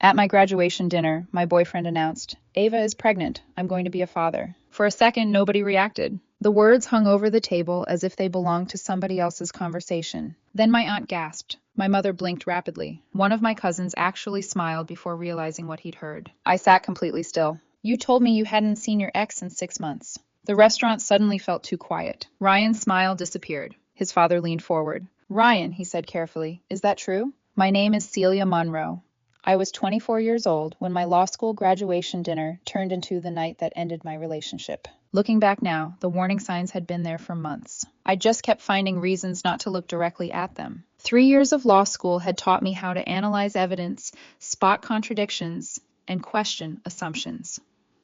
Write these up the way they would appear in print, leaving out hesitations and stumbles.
At my graduation dinner, my boyfriend announced, "Ava is pregnant. I'm going to be a father." For a second, nobody reacted. The words hung over the table as if they belonged to somebody else's conversation. Then my aunt gasped. My mother blinked rapidly. One of my cousins actually smiled before realizing what he'd heard. I sat completely still. "You told me you hadn't seen your ex in 6 months." The restaurant suddenly felt too quiet. Ryan's smile disappeared. His father leaned forward. "Ryan," he said carefully, "is that true?" "My name is Celia Monroe. I was 24 years old when my law school graduation dinner turned into the night that ended my relationship." Looking back now, the warning signs had been there for months. I just kept finding reasons not to look directly at them. 3 years of law school had taught me how to analyze evidence, spot contradictions, and question assumptions.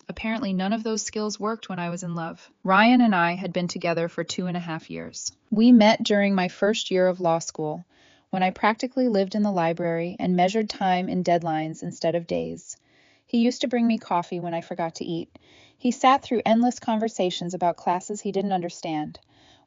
Apparently, none of those skills worked when I was in love. Ryan and I had been together for 2.5 years. We met during my first year of law school, when I practically lived in the library and measured time in deadlines instead of days. He used to bring me coffee when I forgot to eat. He sat through endless conversations about classes he didn't understand.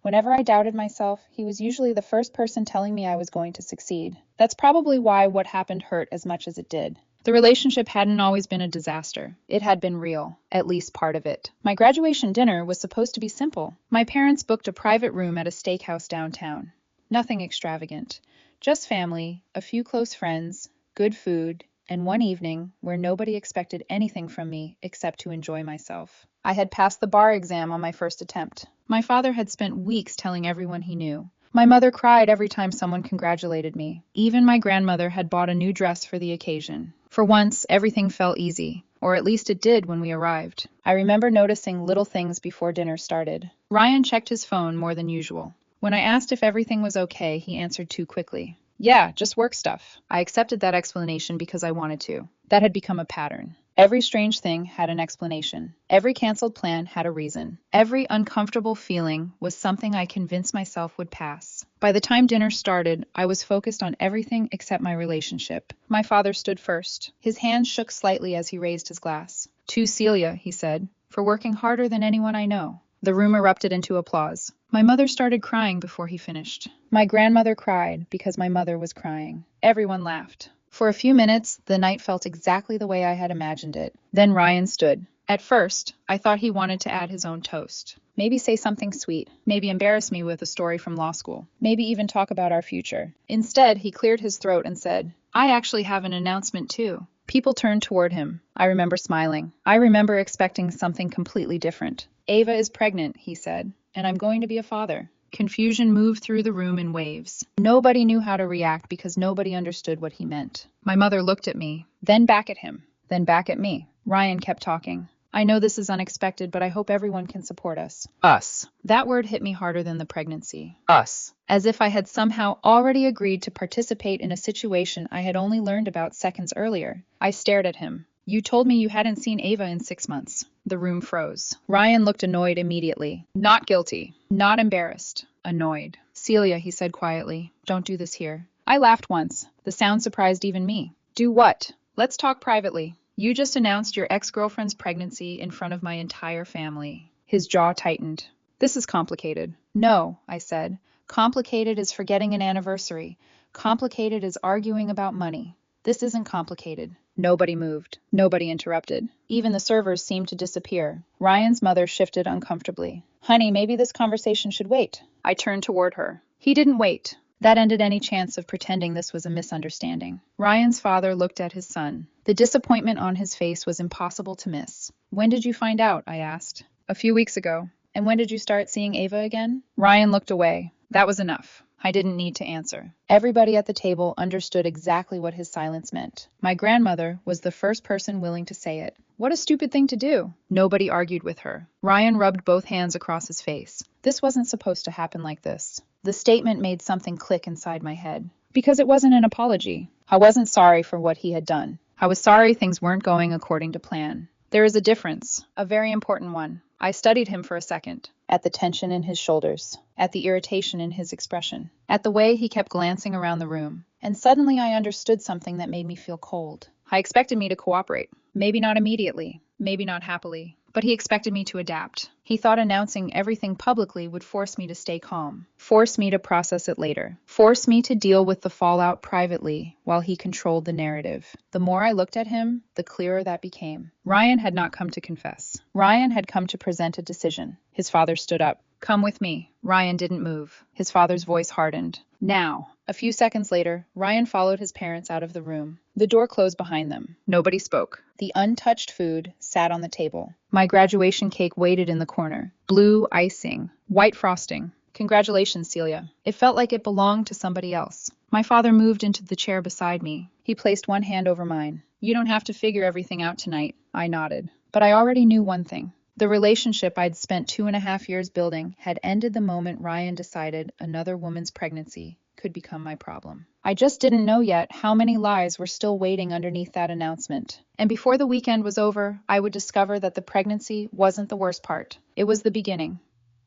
Whenever I doubted myself, he was usually the first person telling me I was going to succeed. That's probably why what happened hurt as much as it did. The relationship hadn't always been a disaster. It had been real, at least part of it. My graduation dinner was supposed to be simple. My parents booked a private room at a steakhouse downtown. Nothing extravagant. Just family, a few close friends, good food, and one evening where nobody expected anything from me except to enjoy myself. I had passed the bar exam on my first attempt. My father had spent weeks telling everyone he knew. My mother cried every time someone congratulated me. Even my grandmother had bought a new dress for the occasion. For once, everything felt easy, or at least it did when we arrived. I remember noticing little things before dinner started. Ryan checked his phone more than usual. When I asked if everything was okay, he answered too quickly. "Yeah, just work stuff." I accepted that explanation because I wanted to. That had become a pattern. Every strange thing had an explanation. Every canceled plan had a reason. Every uncomfortable feeling was something I convinced myself would pass. By the time dinner started, I was focused on everything except my relationship. My father stood first. His hand shook slightly as he raised his glass. "To Celia," he said, "for working harder than anyone I know." The room erupted into applause. My mother started crying before he finished. My grandmother cried because my mother was crying. Everyone laughed. For a few minutes, the night felt exactly the way I had imagined it. Then Ryan stood. At first, I thought he wanted to add his own toast. Maybe say something sweet. Maybe embarrass me with a story from law school. Maybe even talk about our future. Instead, he cleared his throat and said, "I actually have an announcement too." People turned toward him. I remember smiling. I remember expecting something completely different. "Ava is pregnant," he said, "and I'm going to be a father." Confusion moved through the room in waves. Nobody knew how to react because nobody understood what he meant. My mother looked at me, then back at him, then back at me. Ryan kept talking. "I know this is unexpected, but I hope everyone can support us." Us. That word hit me harder than the pregnancy. Us. As if I had somehow already agreed to participate in a situation I had only learned about seconds earlier. I stared at him. "You told me you hadn't seen Ava in 6 months." The room froze. Ryan looked annoyed immediately. Not guilty. Not embarrassed. Annoyed. "Celia," he said quietly, "don't do this here." I laughed once. The sound surprised even me. "Do what?" "Let's talk privately. You just announced your ex-girlfriend's pregnancy in front of my entire family." His jaw tightened. "This is complicated." "No," I said. "Complicated is forgetting an anniversary. Complicated is arguing about money. This isn't complicated." Nobody moved. Nobody interrupted. Even the servers seemed to disappear. Ryan's mother shifted uncomfortably. "Honey, maybe this conversation should wait." I turned toward her. He didn't wait. That ended any chance of pretending this was a misunderstanding. Ryan's father looked at his son. The disappointment on his face was impossible to miss. "When did you find out?" I asked. "A few weeks ago." "And when did you start seeing Ava again?" Ryan looked away. That was enough. I didn't need to answer. Everybody at the table understood exactly what his silence meant. My grandmother was the first person willing to say it. What a stupid thing to do. Nobody argued with her. Ryan rubbed both hands across his face. This wasn't supposed to happen like this. The statement made something click inside my head. Because it wasn't an apology. I wasn't sorry for what he had done. I was sorry things weren't going according to plan. There is a difference, a very important one. I studied him for a second, at the tension in his shoulders, at the irritation in his expression, at the way he kept glancing around the room. And suddenly I understood something that made me feel cold. I expected me to cooperate. Maybe not immediately, maybe not happily, but he expected me to adapt. He thought announcing everything publicly would force me to stay calm, force me to process it later, force me to deal with the fallout privately while he controlled the narrative. The more I looked at him, the clearer that became. Ryan had not come to confess. Ryan had come to present a decision. His father stood up. "Come with me." Ryan didn't move. His father's voice hardened. "Now." A few seconds later, Ryan followed his parents out of the room. The door closed behind them. Nobody spoke. The untouched food sat on the table. My graduation cake waited in the corner. Blue icing, white frosting. "Congratulations, Celia." It felt like it belonged to somebody else. My father moved into the chair beside me. He placed one hand over mine. "You don't have to figure everything out tonight." I nodded. But I already knew one thing. The relationship I'd spent 2.5 years building had ended the moment Ryan decided another woman's pregnancy could become my problem. I just didn't know yet how many lies were still waiting underneath that announcement. And before the weekend was over, I would discover that the pregnancy wasn't the worst part. It was the beginning.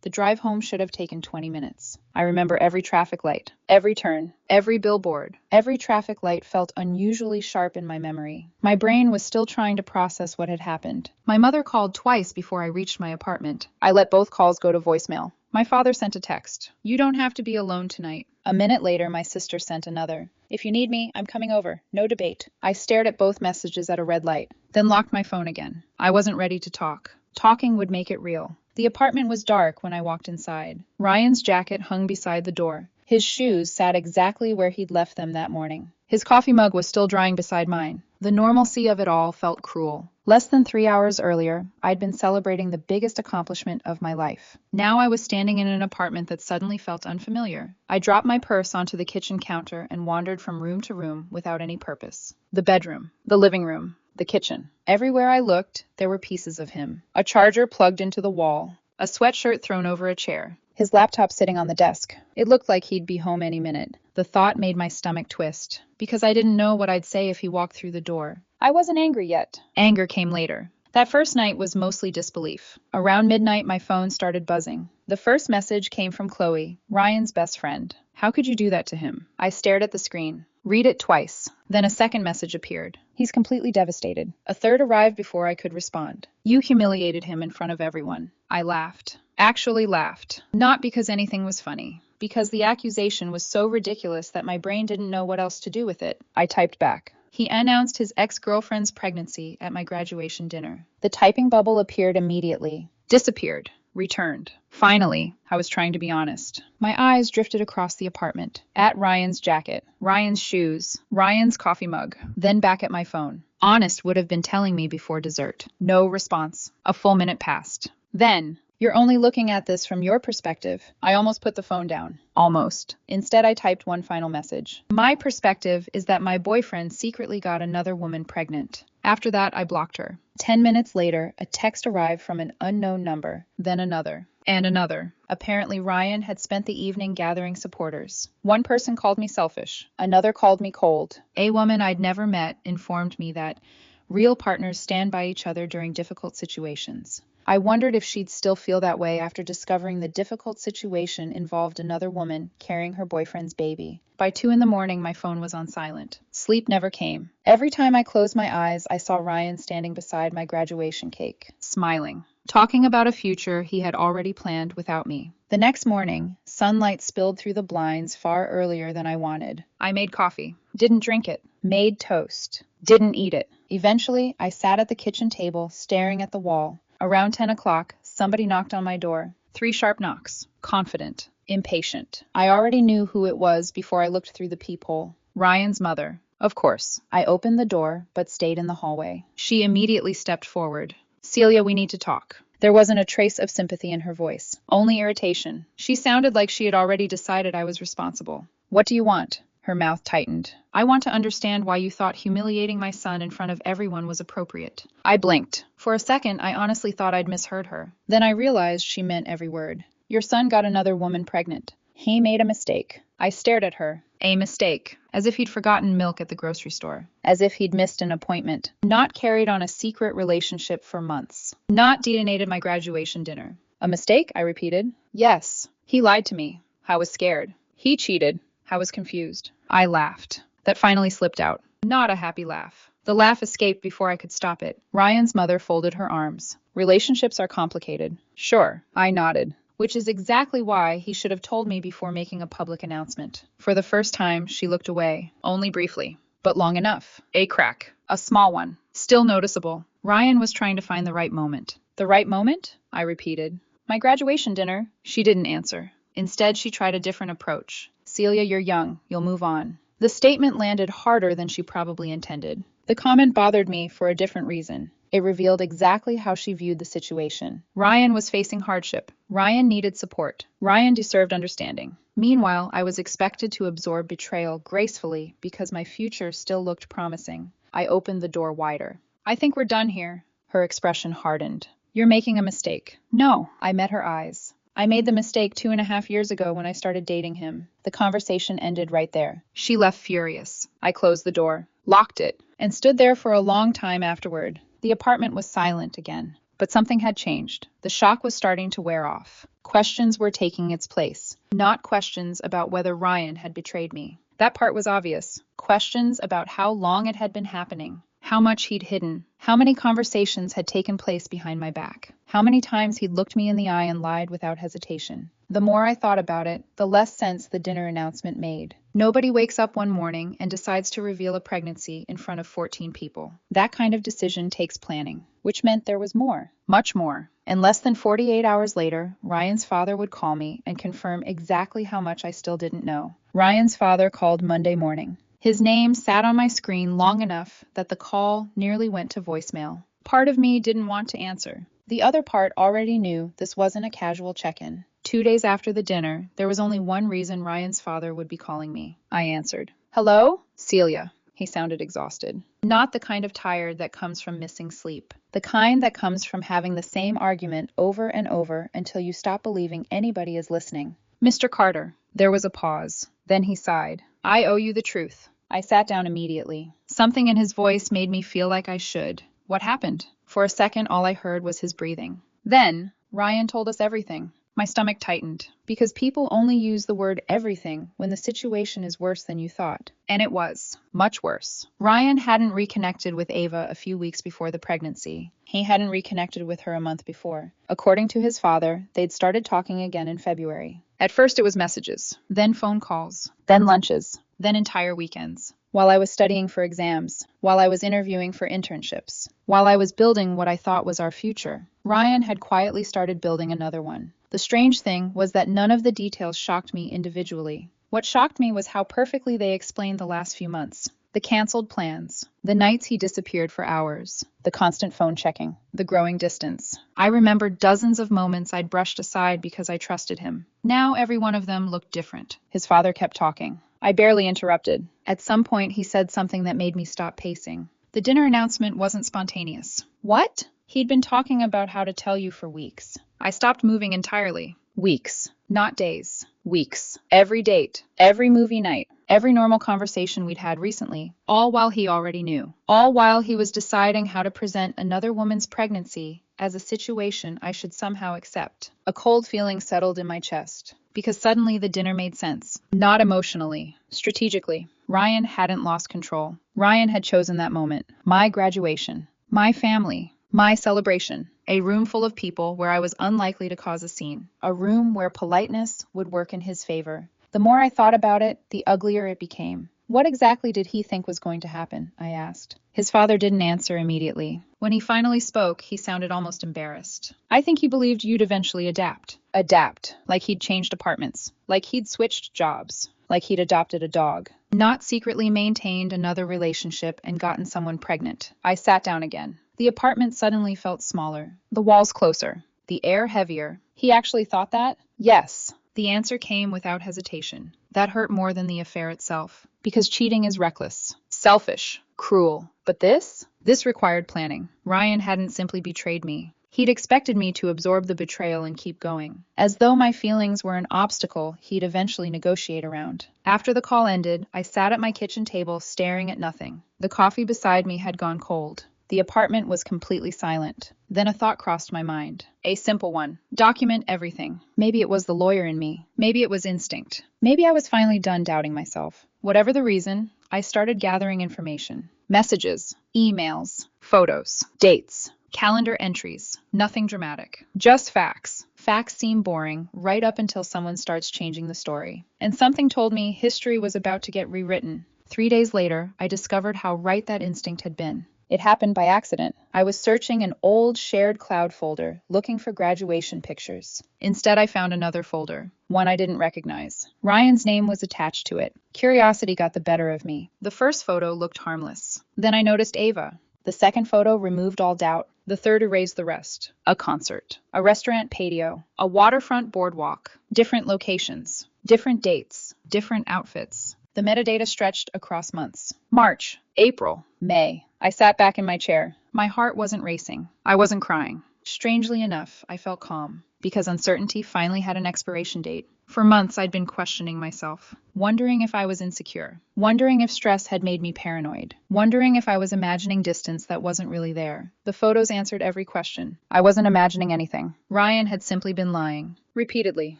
The drive home should have taken 20 minutes. I remember every traffic light, every turn, every billboard. Every traffic light felt unusually sharp in my memory. My brain was still trying to process what had happened. My mother called twice before I reached my apartment. I let both calls go to voicemail. My father sent a text. "You don't have to be alone tonight." A minute later, my sister sent another. "If you need me, I'm coming over. No debate." I stared at both messages at a red light, then locked my phone again. I wasn't ready to talk. Talking would make it real. The apartment was dark when I walked inside. Ryan's jacket hung beside the door. His shoes sat exactly where he'd left them that morning. His coffee mug was still drying beside mine. The normalcy of it all felt cruel. Less than 3 hours earlier, I'd been celebrating the biggest accomplishment of my life. Now I was standing in an apartment that suddenly felt unfamiliar. I dropped my purse onto the kitchen counter and wandered from room to room without any purpose. The bedroom, the living room, the kitchen. Everywhere I looked, there were pieces of him. A charger plugged into the wall, a sweatshirt thrown over a chair, his laptop sitting on the desk. It looked like he'd be home any minute. The thought made my stomach twist, because I didn't know what I'd say if he walked through the door. I wasn't angry yet. Anger came later. That first night was mostly disbelief. Around midnight, my phone started buzzing. The first message came from Chloe, Ryan's best friend. "How could you do that to him?" I stared at the screen. Read it twice. Then a second message appeared. "He's completely devastated." A third arrived before I could respond. "You humiliated him in front of everyone." I laughed. Actually laughed. Not because anything was funny. Because the accusation was so ridiculous that my brain didn't know what else to do with it. I typed back. "He announced his ex-girlfriend's pregnancy at my graduation dinner." The typing bubble appeared immediately. Disappeared. Returned. Finally, I was trying to be honest. My eyes drifted across the apartment. At Ryan's jacket, Ryan's shoes, Ryan's coffee mug, then back at my phone. Honest would have been telling me before dessert. No response. A full minute passed. Then, "You're only looking at this from your perspective." I almost put the phone down. Almost. Instead, I typed one final message. "My perspective is that my boyfriend secretly got another woman pregnant." After that, I blocked her. 10 minutes later, a text arrived from an unknown number, then another, and another. Apparently, Ryan had spent the evening gathering supporters. One person called me selfish. Another called me cold. A woman I'd never met informed me that real partners stand by each other during difficult situations. I wondered if she'd still feel that way after discovering the difficult situation involved another woman carrying her boyfriend's baby. By 2 in the morning, my phone was on silent. Sleep never came. Every time I closed my eyes, I saw Ryan standing beside my graduation cake, smiling, talking about a future he had already planned without me. The next morning, sunlight spilled through the blinds far earlier than I wanted. I made coffee. Didn't drink it. Made toast. Didn't eat it. Eventually, I sat at the kitchen table, staring at the wall. Around 10 o'clock, somebody knocked on my door. 3 sharp knocks. Confident. Impatient. I already knew who it was before I looked through the peephole. Ryan's mother. Of course. I opened the door, but stayed in the hallway. She immediately stepped forward. "Celia, we need to talk." There wasn't a trace of sympathy in her voice. Only irritation. She sounded like she had already decided I was responsible. "What do you want?" Her mouth tightened. "I want to understand why you thought humiliating my son in front of everyone was appropriate." I blinked. For a second, I honestly thought I'd misheard her. Then I realized she meant every word. "Your son got another woman pregnant. He made a mistake." I stared at her. A mistake. As if he'd forgotten milk at the grocery store. As if he'd missed an appointment. Not carried on a secret relationship for months. Not detonated my graduation dinner. "A mistake?" I repeated. "Yes. He lied to me." I was scared. "He cheated." I was confused. I laughed. That finally slipped out. Not a happy laugh. The laugh escaped before I could stop it. Ryan's mother folded her arms. Relationships are complicated. Sure, I nodded. Which is exactly why he should have told me before making a public announcement. For the first time, she looked away, only briefly, but long enough. A crack. A small one. Still noticeable. Ryan was trying to find the right moment. The right moment? I repeated. My graduation dinner. She didn't answer. Instead, she tried a different approach. Celia, you're young. You'll move on. The statement landed harder than she probably intended. The comment bothered me for a different reason. It revealed exactly how she viewed the situation. Ryan was facing hardship. Ryan needed support. Ryan deserved understanding. Meanwhile, I was expected to absorb betrayal gracefully because my future still looked promising. I opened the door wider. I think we're done here. Her expression hardened. You're making a mistake. No, I met her eyes. I made the mistake 2.5 years ago when I started dating him. The conversation ended right there. She left furious. I closed the door, locked it, and stood there for a long time afterward. The apartment was silent again, but something had changed. The shock was starting to wear off. Questions were taking its place, not questions about whether Ryan had betrayed me. That part was obvious. Questions about how long it had been happening, how much he'd hidden, how many conversations had taken place behind my back, how many times he'd looked me in the eye and lied without hesitation. The more I thought about it, the less sense the dinner announcement made. Nobody wakes up one morning and decides to reveal a pregnancy in front of 14 people. That kind of decision takes planning, which meant there was more, much more. And less than 48 hours later, Ryan's father would call me and confirm exactly how much I still didn't know. Ryan's father called Monday morning. His name sat on my screen long enough that the call nearly went to voicemail. Part of me didn't want to answer. The other part already knew this wasn't a casual check-in. 2 days after the dinner, there was only one reason Ryan's father would be calling me. I answered. Hello? Celia. He sounded exhausted. Not the kind of tired that comes from missing sleep. The kind that comes from having the same argument over and over until you stop believing anybody is listening. Mr. Carter. There was a pause. Then he sighed. I owe you the truth. I sat down immediately. Something in his voice made me feel like I should. What happened? For a second, all I heard was his breathing. Then, Ryan told us everything. My stomach tightened, because people only use the word everything when the situation is worse than you thought. And it was. Much worse. Ryan hadn't reconnected with Ava a few weeks before the pregnancy. He hadn't reconnected with her a month before. According to his father, they'd started talking again in February. At first it was messages, then phone calls, then lunches, then entire weekends. While I was studying for exams, while I was interviewing for internships, while I was building what I thought was our future, Ryan had quietly started building another one. The strange thing was that none of the details shocked me individually. What shocked me was how perfectly they explained the last few months. The canceled plans, the nights he disappeared for hours, the constant phone checking, the growing distance. I remembered dozens of moments I'd brushed aside because I trusted him. Now every one of them looked different. His father kept talking. I barely interrupted. At some point, he said something that made me stop pacing. The dinner announcement wasn't spontaneous. What? He'd been talking about how to tell you for weeks. I stopped moving entirely. Weeks, not days. Weeks. Every date, every movie night, every normal conversation we'd had recently, all while he already knew. All while he was deciding how to present another woman's pregnancy as a situation I should somehow accept. A cold feeling settled in my chest, because suddenly the dinner made sense. Not emotionally, strategically. Ryan hadn't lost control. Ryan had chosen that moment. My graduation. My family. My celebration. A room full of people where I was unlikely to cause a scene. A room where politeness would work in his favor. The more I thought about it, the uglier it became. What exactly did he think was going to happen? I asked. His father didn't answer immediately. When he finally spoke, he sounded almost embarrassed. I think he believed you'd eventually adapt. Adapt. Like he'd changed apartments. Like he'd switched jobs. Like he'd adopted a dog. Not secretly maintained another relationship and gotten someone pregnant. I sat down again. The apartment suddenly felt smaller. The walls closer. The air heavier. He actually thought that? Yes. The answer came without hesitation. That hurt more than the affair itself. Because cheating is reckless. Selfish. Cruel. But this? This required planning. Ryan hadn't simply betrayed me. He'd expected me to absorb the betrayal and keep going. As though my feelings were an obstacle he'd eventually negotiate around. After the call ended, I sat at my kitchen table staring at nothing. The coffee beside me had gone cold. The apartment was completely silent. Then a thought crossed my mind. A simple one. Document everything. Maybe it was the lawyer in me. Maybe it was instinct. Maybe I was finally done doubting myself. Whatever the reason, I started gathering information. Messages, emails, photos, dates, calendar entries. Nothing dramatic. Just facts. Facts seem boring right up until someone starts changing the story. And something told me history was about to get rewritten. 3 days later, I discovered how right that instinct had been. It happened by accident. I was searching an old shared cloud folder, looking for graduation pictures. Instead, I found another folder, one I didn't recognize. Ryan's name was attached to it. Curiosity got the better of me. The first photo looked harmless. Then I noticed Ava. The second photo removed all doubt. The third erased the rest. A concert, a restaurant patio, a waterfront boardwalk, different locations, different dates, different outfits. The metadata stretched across months. March, April, May. I sat back in my chair. My heart wasn't racing. I wasn't crying. Strangely enough, I felt calm, because uncertainty finally had an expiration date. For months, I'd been questioning myself, wondering if I was insecure, wondering if stress had made me paranoid, wondering if I was imagining distance that wasn't really there. The photos answered every question. I wasn't imagining anything. Ryan had simply been lying. Repeatedly,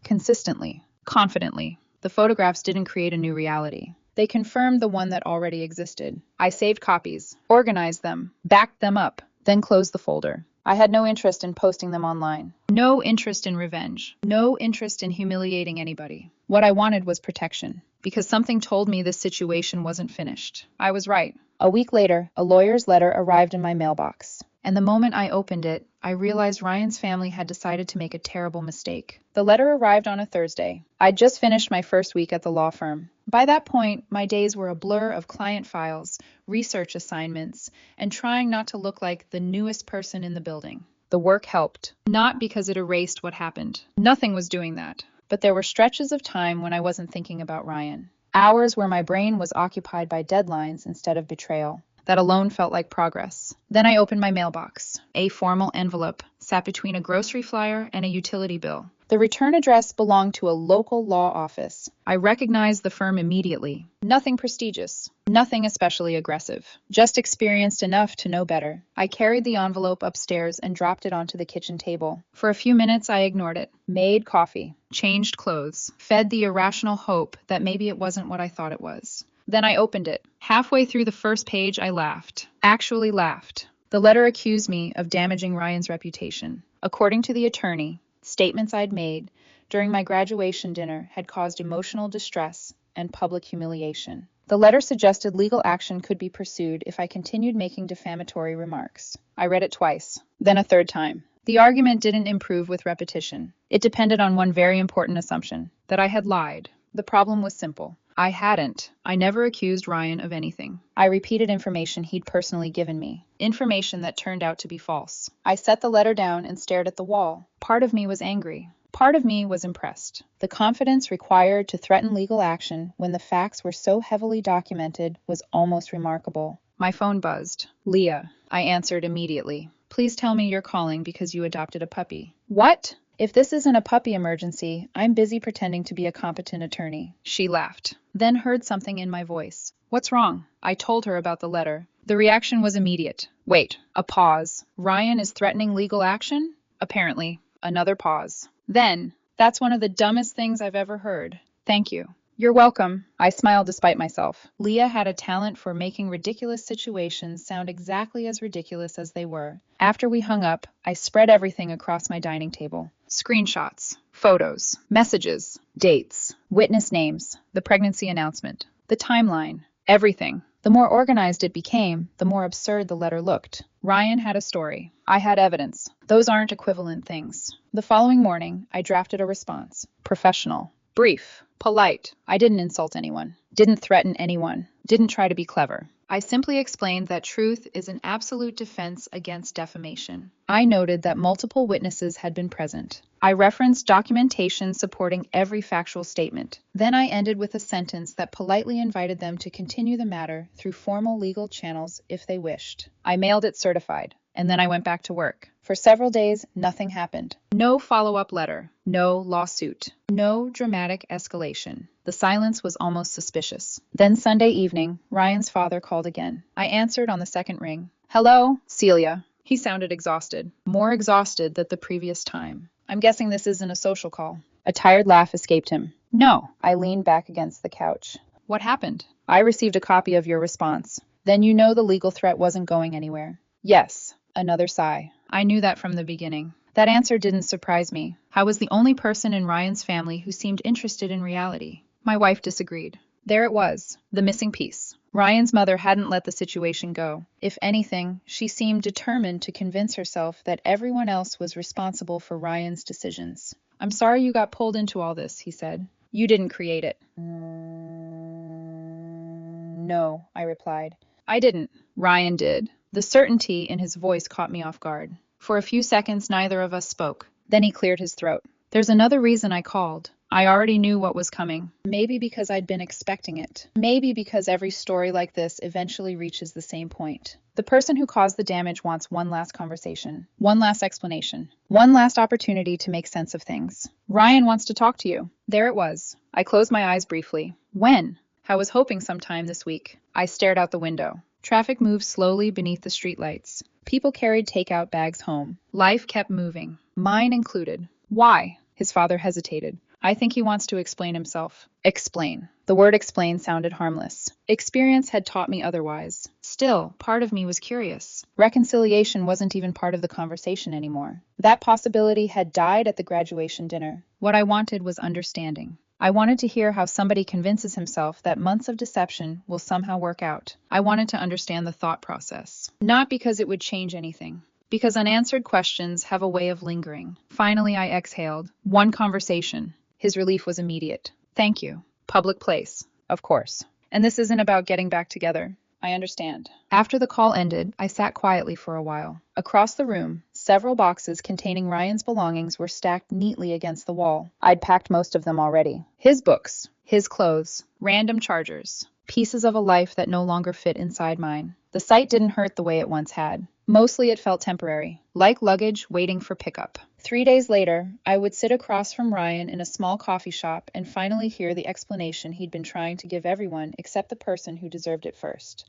consistently, confidently. The photographs didn't create a new reality. They confirmed the one that already existed. I saved copies, organized them, backed them up, then closed the folder. I had no interest in posting them online. No interest in revenge. No interest in humiliating anybody. What I wanted was protection, because something told me this situation wasn't finished. I was right. A week later, a lawyer's letter arrived in my mailbox. And the moment I opened it, I realized Ryan's family had decided to make a terrible mistake. The letter arrived on a Thursday. I'd just finished my first week at the law firm. By that point, my days were a blur of client files, research assignments, and trying not to look like the newest person in the building. The work helped, not because it erased what happened. Nothing was doing that. But there were stretches of time when I wasn't thinking about Ryan. Hours where my brain was occupied by deadlines instead of betrayal. That alone felt like progress. Then I opened my mailbox. A formal envelope sat between a grocery flyer and a utility bill. The return address belonged to a local law office. I recognized the firm immediately. Nothing prestigious, nothing especially aggressive, just experienced enough to know better. I carried the envelope upstairs and dropped it onto the kitchen table. For a few minutes, I ignored it, made coffee, changed clothes, fed the irrational hope that maybe it wasn't what I thought it was. Then I opened it. Halfway through the first page, I laughed. Actually laughed. The letter accused me of damaging Ryan's reputation. According to the attorney, statements I'd made during my graduation dinner had caused emotional distress and public humiliation. The letter suggested legal action could be pursued if I continued making defamatory remarks. I read it twice, then a third time. The argument didn't improve with repetition. It depended on one very important assumption, that I had lied. The problem was simple. I hadn't. I never accused Ryan of anything. I repeated information he'd personally given me. Information that turned out to be false. I set the letter down and stared at the wall. Part of me was angry. Part of me was impressed. The confidence required to threaten legal action when the facts were so heavily documented was almost remarkable. My phone buzzed. Leah. I answered immediately. Please tell me you're calling because you adopted a puppy. What? If this isn't a puppy emergency, I'm busy pretending to be a competent attorney. She laughed, then heard something in my voice. What's wrong? I told her about the letter. The reaction was immediate. Wait, a pause. Ryan is threatening legal action? Apparently. Another pause. Then, that's one of the dumbest things I've ever heard. Thank you. You're welcome. I smiled despite myself. Leah had a talent for making ridiculous situations sound exactly as ridiculous as they were. After we hung up, I spread everything across my dining table. Screenshots, photos, messages, dates, witness names, the pregnancy announcement, the timeline, everything. The more organized it became, the more absurd the letter looked. Ryan had a story. I had evidence. Those aren't equivalent things. The following morning, I drafted a response. Professional. Brief. Polite. I didn't insult anyone. Didn't threaten anyone. Didn't try to be clever. I simply explained that truth is an absolute defense against defamation. I noted that multiple witnesses had been present. I referenced documentation supporting every factual statement. Then I ended with a sentence that politely invited them to continue the matter through formal legal channels if they wished. I mailed it certified, and then I went back to work. For several days, nothing happened. No follow-up letter. No lawsuit. No dramatic escalation. The silence was almost suspicious. Then Sunday evening, Ryan's father called again. I answered on the second ring. Hello, Celia. He sounded exhausted. More exhausted than the previous time. I'm guessing this isn't a social call. A tired laugh escaped him. No. I leaned back against the couch. What happened? I received a copy of your response. Then you know the legal threat wasn't going anywhere. Yes. Another sigh. I knew that from the beginning. That answer didn't surprise me. I was the only person in Ryan's family who seemed interested in reality. My wife disagreed. There it was, the missing piece. Ryan's mother hadn't let the situation go. If anything, she seemed determined to convince herself that everyone else was responsible for Ryan's decisions. I'm sorry you got pulled into all this, he said. You didn't create it. No, I replied. I didn't. Ryan did. The certainty in his voice caught me off guard. For a few seconds, neither of us spoke. Then he cleared his throat. There's another reason I called. I already knew what was coming. Maybe because I'd been expecting it. Maybe because every story like this eventually reaches the same point. The person who caused the damage wants one last conversation, one last explanation, one last opportunity to make sense of things. Ryan wants to talk to you. There it was. I closed my eyes briefly. When? I was hoping sometime this week. I stared out the window. Traffic moved slowly beneath the streetlights. People carried takeout bags home. Life kept moving, mine included. Why? His father hesitated. I think he wants to explain himself. Explain. The word explain sounded harmless. Experience had taught me otherwise. Still, part of me was curious. Reconciliation wasn't even part of the conversation anymore. That possibility had died at the graduation dinner. What I wanted was understanding. I wanted to hear how somebody convinces himself that months of deception will somehow work out. I wanted to understand the thought process. Not because it would change anything. Because unanswered questions have a way of lingering. Finally, I exhaled. One conversation. His relief was immediate. Thank you. Public place. Of course. And this isn't about getting back together. I understand. After the call ended, I sat quietly for a while. Across the room, several boxes containing Ryan's belongings were stacked neatly against the wall. I'd packed most of them already. His books, his clothes, random chargers, pieces of a life that no longer fit inside mine. The sight didn't hurt the way it once had. Mostly it felt temporary, like luggage waiting for pickup. 3 days later, I would sit across from Ryan in a small coffee shop and finally hear the explanation he'd been trying to give everyone except the person who deserved it first.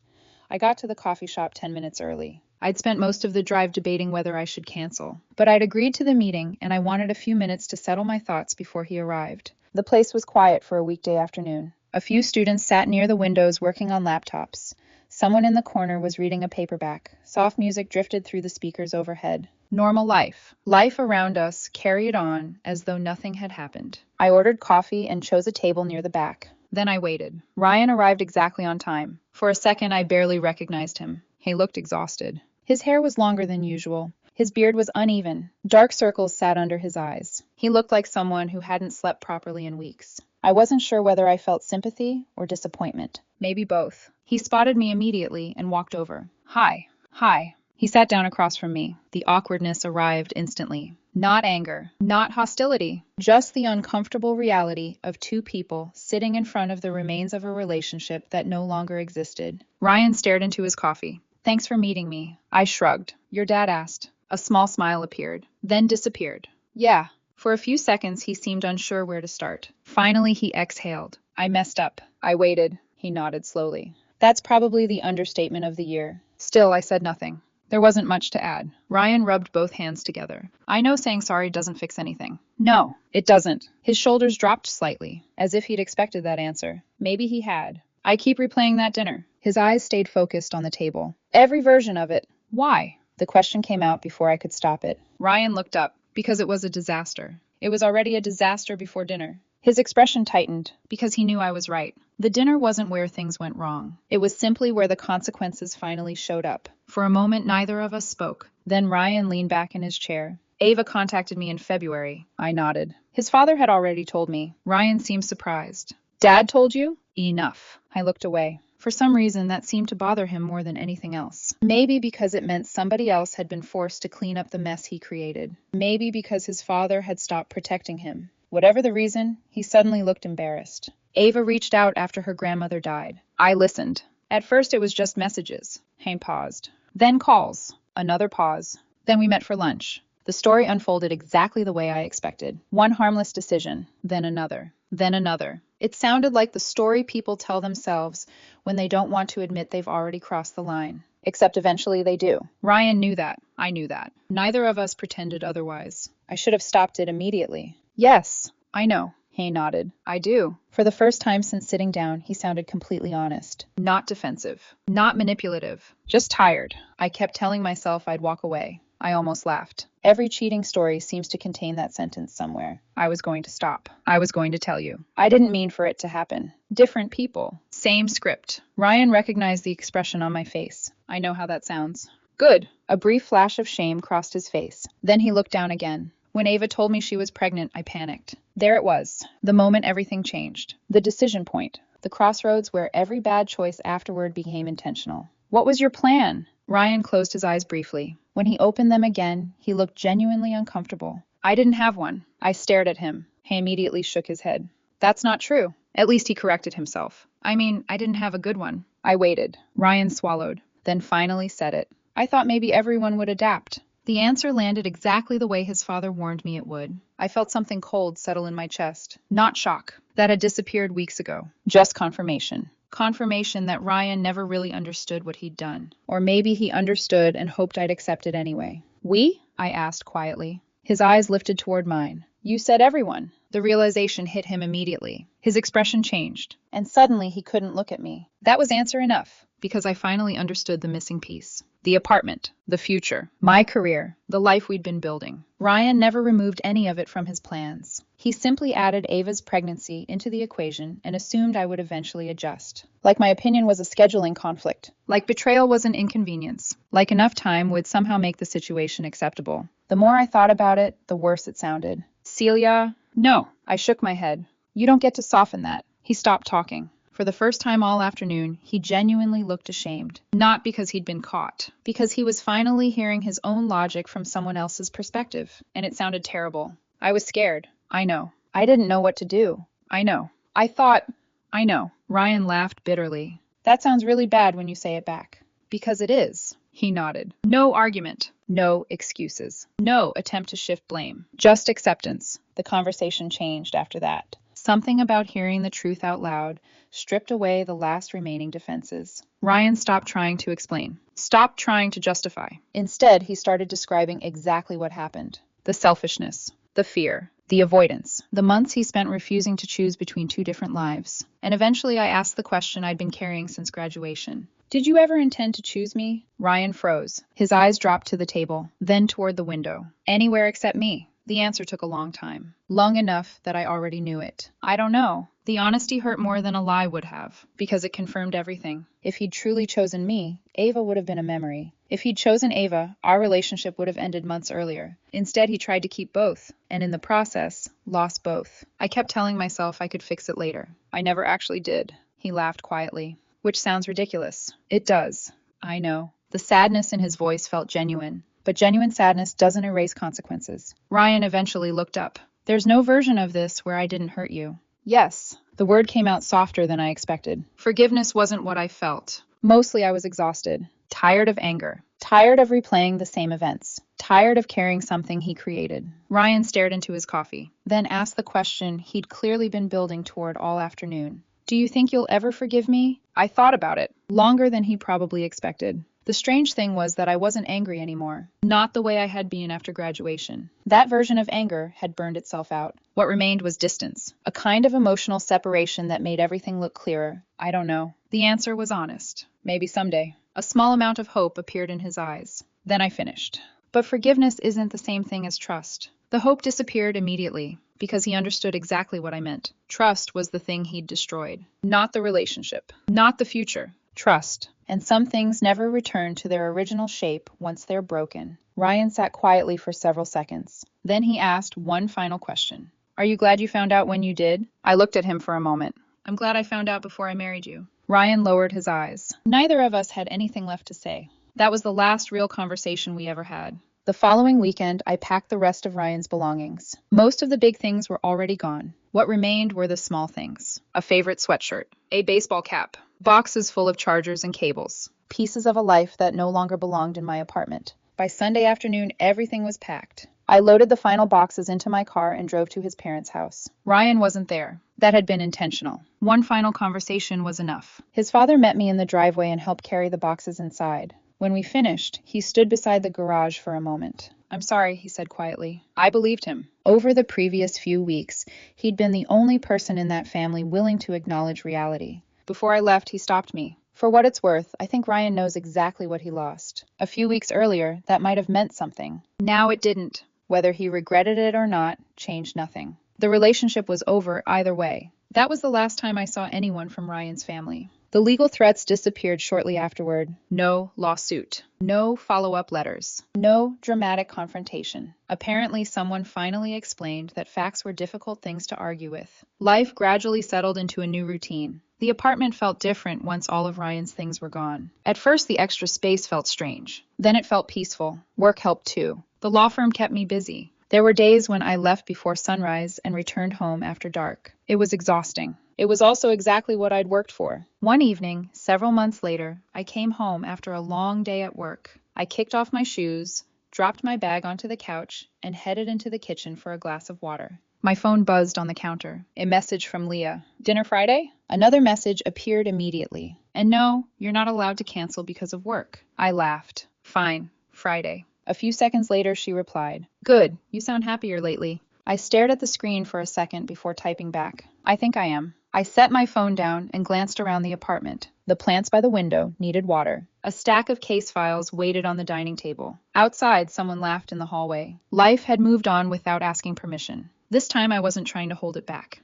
I got to the coffee shop 10 minutes early. I'd spent most of the drive debating whether I should cancel. But I'd agreed to the meeting, and I wanted a few minutes to settle my thoughts before he arrived. The place was quiet for a weekday afternoon. A few students sat near the windows working on laptops. Someone in the corner was reading a paperback. Soft music drifted through the speakers overhead. Normal life. Life around us carried on as though nothing had happened. I ordered coffee and chose a table near the back. Then I waited. Ryan arrived exactly on time. For a second, I barely recognized him. He looked exhausted. His hair was longer than usual. His beard was uneven. Dark circles sat under his eyes. He looked like someone who hadn't slept properly in weeks. I wasn't sure whether I felt sympathy or disappointment. Maybe both. He spotted me immediately and walked over. Hi. Hi. He sat down across from me. The awkwardness arrived instantly. Not anger, not hostility, just the uncomfortable reality of two people sitting in front of the remains of a relationship that no longer existed. Ryan stared into his coffee. Thanks for meeting me. I shrugged. Your dad asked. A small smile appeared, then disappeared. Yeah. For a few seconds, he seemed unsure where to start. Finally, he exhaled. I messed up. I waited. He nodded slowly. That's probably the understatement of the year. Still, I said nothing. There wasn't much to add. Ryan rubbed both hands together. I know saying sorry doesn't fix anything. No, it doesn't. His shoulders dropped slightly, as if he'd expected that answer. Maybe he had. I keep replaying that dinner. His eyes stayed focused on the table. Every version of it. Why? The question came out before I could stop it. Ryan looked up. Because it was a disaster. It was already a disaster before dinner. His expression tightened, because he knew I was right. The dinner wasn't where things went wrong. It was simply where the consequences finally showed up. For a moment, neither of us spoke. Then Ryan leaned back in his chair. Ava contacted me in February. I nodded. His father had already told me. Ryan seemed surprised. Dad told you? Enough. I looked away. For some reason, that seemed to bother him more than anything else. Maybe because it meant somebody else had been forced to clean up the mess he created. Maybe because his father had stopped protecting him. Whatever the reason, he suddenly looked embarrassed. Ava reached out after her grandmother died. I listened. At first, it was just messages. He paused. Then calls. Another pause. Then we met for lunch. The story unfolded exactly the way I expected. One harmless decision, then another, then another. It sounded like the story people tell themselves when they don't want to admit they've already crossed the line. Except eventually they do. Ryan knew that. I knew that. Neither of us pretended otherwise. I should have stopped it immediately. Yes, I know. He nodded. I do. For the first time since sitting down, he sounded completely honest. Not defensive. Not manipulative. Just tired. I kept telling myself I'd walk away. I almost laughed. Every cheating story seems to contain that sentence somewhere. I was going to stop. I was going to tell you. I didn't mean for it to happen. Different people. Same script. Ryan recognized the expression on my face. I know how that sounds. Good. A brief flash of shame crossed his face. Then he looked down again. When Ava told me she was pregnant, I panicked. There it was, the moment everything changed. The decision point. The crossroads where every bad choice afterward became intentional. What was your plan? Ryan closed his eyes briefly. When he opened them again, he looked genuinely uncomfortable. I didn't have one. I stared at him. He immediately shook his head. That's not true. At least he corrected himself. I mean, I didn't have a good one. I waited. Ryan swallowed, then finally said it. I thought maybe everyone would adapt. The answer landed exactly the way his father warned me it would. I felt something cold settle in my chest. Not shock. That had disappeared weeks ago. Just confirmation. Confirmation that Ryan never really understood what he'd done. Or maybe he understood and hoped I'd accept it anyway. We? I asked quietly. His eyes lifted toward mine. You said everyone. The realization hit him immediately. His expression changed, and suddenly he couldn't look at me. That was answer enough, because I finally understood the missing piece. The apartment, the future, my career, the life we'd been building. Ryan never removed any of it from his plans. He simply added Ava's pregnancy into the equation and assumed I would eventually adjust. Like my opinion was a scheduling conflict. Like betrayal was an inconvenience. Like enough time would somehow make the situation acceptable. The more I thought about it, the worse it sounded. Celia? No. I shook my head. You don't get to soften that. He stopped talking. For the first time all afternoon, he genuinely looked ashamed. Not because he'd been caught, because he was finally hearing his own logic from someone else's perspective. And it sounded terrible. I was scared. I know. I didn't know what to do. I know. I know. Ryan laughed bitterly. That sounds really bad when you say it back. Because it is. He nodded. No argument. No excuses. No attempt to shift blame. Just acceptance. The conversation changed after that. Something about hearing the truth out loud stripped away the last remaining defenses. Ryan stopped trying to explain. Stopped trying to justify. Instead, he started describing exactly what happened. The selfishness. The fear. The avoidance. The months he spent refusing to choose between two different lives. And eventually I asked the question I'd been carrying since graduation. Did you ever intend to choose me? Ryan froze. His eyes dropped to the table, then toward the window. Anywhere except me. The answer took a long time. Long enough that I already knew it. I don't know. The honesty hurt more than a lie would have, because it confirmed everything. If he'd truly chosen me, Ava would have been a memory. If he'd chosen Ava, our relationship would have ended months earlier. Instead, he tried to keep both, and in the process, lost both. I kept telling myself I could fix it later. I never actually did. He laughed quietly. Which sounds ridiculous. It does. I know. The sadness in his voice felt genuine. But genuine sadness doesn't erase consequences. Ryan eventually looked up. There's no version of this where I didn't hurt you. Yes. The word came out softer than I expected. Forgiveness wasn't what I felt. Mostly I was exhausted. Tired of anger. Tired of replaying the same events. Tired of carrying something he created. Ryan stared into his coffee, then asked the question he'd clearly been building toward all afternoon. Do you think you'll ever forgive me? I thought about it. Longer than he probably expected. The strange thing was that I wasn't angry anymore. Not the way I had been after graduation. That version of anger had burned itself out. What remained was distance. A kind of emotional separation that made everything look clearer. I don't know. The answer was honest. Maybe someday. A small amount of hope appeared in his eyes. Then I finished. But forgiveness isn't the same thing as trust. The hope disappeared immediately, because he understood exactly what I meant. Trust was the thing he'd destroyed. Not the relationship. Not the future. Trust. And some things never return to their original shape once they're broken. Ryan sat quietly for several seconds. Then he asked one final question. Are you glad you found out when you did? I looked at him for a moment. I'm glad I found out before I married you. Ryan lowered his eyes. Neither of us had anything left to say. That was the last real conversation we ever had. The following weekend, I packed the rest of Ryan's belongings. Most of the big things were already gone. What remained were the small things. A favorite sweatshirt, a baseball cap, boxes full of chargers and cables, pieces of a life that no longer belonged in my apartment. By Sunday afternoon, everything was packed. I loaded the final boxes into my car and drove to his parents' house. Ryan wasn't there. That had been intentional. One final conversation was enough. His father met me in the driveway and helped carry the boxes inside. When we finished, he stood beside the garage for a moment. I'm sorry, he said quietly. I believed him. Over the previous few weeks, he'd been the only person in that family willing to acknowledge reality. Before I left, he stopped me. For what it's worth, I think Ryan knows exactly what he lost. A few weeks earlier, that might have meant something. Now it didn't. Whether he regretted it or not, changed nothing. The relationship was over either way. That was the last time I saw anyone from Ryan's family. The legal threats disappeared shortly afterward. No lawsuit. No follow-up letters. No dramatic confrontation. Apparently, someone finally explained that facts were difficult things to argue with. Life gradually settled into a new routine. The apartment felt different once all of Ryan's things were gone. At first, the extra space felt strange. Then it felt peaceful. Work helped too. The law firm kept me busy. There were days when I left before sunrise and returned home after dark. It was exhausting. It was also exactly what I'd worked for. One evening, several months later, I came home after a long day at work. I kicked off my shoes, dropped my bag onto the couch, and headed into the kitchen for a glass of water. My phone buzzed on the counter. A message from Leah. Dinner Friday? Another message appeared immediately. And no, you're not allowed to cancel because of work. I laughed. Fine, Friday. A few seconds later, she replied, Good, you sound happier lately. I stared at the screen for a second before typing back. I think I am. I set my phone down and glanced around the apartment. The plants by the window needed water. A stack of case files waited on the dining table. Outside, someone laughed in the hallway. Life had moved on without asking permission. This time I wasn't trying to hold it back.